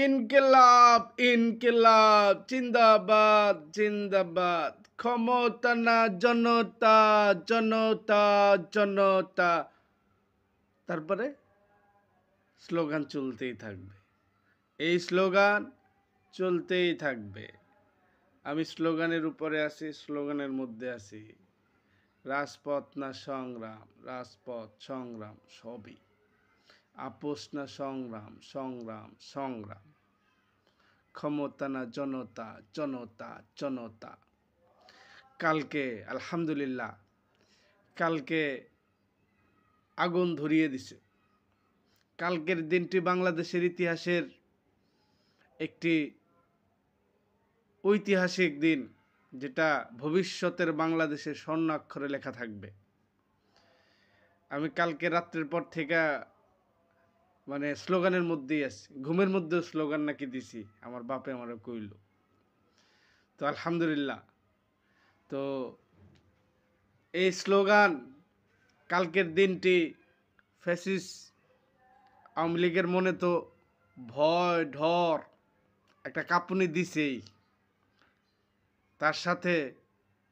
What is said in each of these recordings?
ইনকিলাব ইনকিলাব জিন্দাবাদ জিন্দাবাদ ক্ষমতা না জনতা জনতা জনতা। তারপরে স্লোগান চলতেই থাকবে, এই স্লোগান চলতেই থাকবে। আমি স্লোগানের উপরে আছি, স্লোগানের মধ্যে আছি। রাজপথ না সংগ্রাম, রাজপথ সংগ্রাম সবই। আপোষ না সংগ্রাম, সংগ্রাম সংগ্রাম। ক্ষমতা না জনতা জনতা জনতা। কালকে আলহামদুলিল্লাহ, কালকে আগুন ধরিয়ে দিছে। কালকের দিনটি বাংলাদেশের ইতিহাসের একটি ঐতিহাসিক দিন, যেটা ভবিষ্যতের বাংলাদেশের স্বর্ণাক্ষরে লেখা থাকবে। আমি কালকে রাত্রের পর থেকে স্লোগানের মধ্যেই আছি। ঘুমের মধ্যেও স্লোগান নাকি দিছি, আমার বাপে আমারে কইল। তো আলহামদুলিল্লাহ, তো এই স্লোগান, কালকের দিনটি ফ্যাসিস্ট আওয়ামী লীগের মনে তো ভয় ঢর একটা কাঁপুনি দিছেই। তার সাথে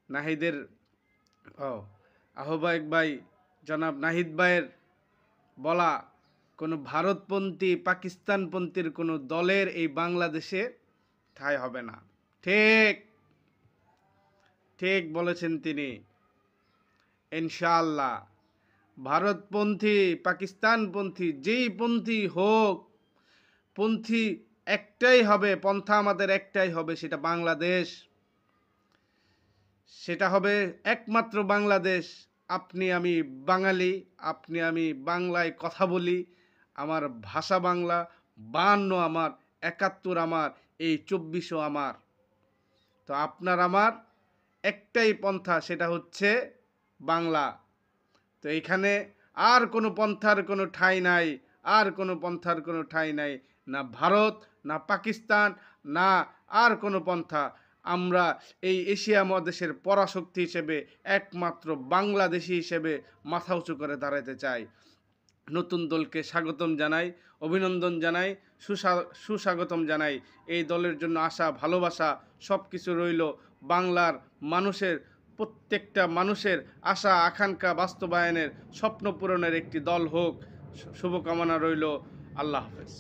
নাহিদের আহ্বায়ক ভাই জনাব নাহিদ ভাইয়ের বলা, কোনো ভারতপন্থী পাকিস্তানপন্থীর কোনো দলের এই বাংলাদেশে ঠাঁই হবে না। ঠিক ঠিক বলেছেন তিনি। ইনশাআল্লাহ ভারতপন্থী পাকিস্তানপন্থী যেই পন্থী হোক, পন্থী একটাই হবে, পন্থা আমাদের একটাই হবে, সেটা বাংলাদেশ। সেটা হবে একমাত্র বাংলাদেশ। আপনি আমি বাঙালি, আপনি আমি বাংলায় কথা বলি, আমার ভাষা বাংলা, 52 আমার, 71 আমার, এই 24ও আমার। তো আপনার আমার একটাই পন্থা, সেটা হচ্ছে বাংলা। তো এইখানে আর কোনো পন্থার কোনো ঠাঁই নাই, আর কোনো পন্থার কোনো ঠাঁই নাই। না ভারত, না পাকিস্তান, না আর কোনো পন্থা। আমরা এই এশিয়া মহাদেশের পরাশক্তি হিসেবে, একমাত্র বাংলাদেশি হিসেবে মাথা উঁচু করে দাঁড়াতে চাই। নতুন দলকে স্বাগতম জানাই, অভিনন্দন জানাই, সুস্বাগতম জানাই। এই দলের জন্য আশা ভালোবাসা সব কিছু রইল। বাংলার মানুষের, প্রত্যেকটা মানুষের আশা আকাঙ্ক্ষা বাস্তবায়নের, স্বপ্ন পূরণের একটি দল হোক, শুভকামনা রইল। আল্লাহ হাফেজ।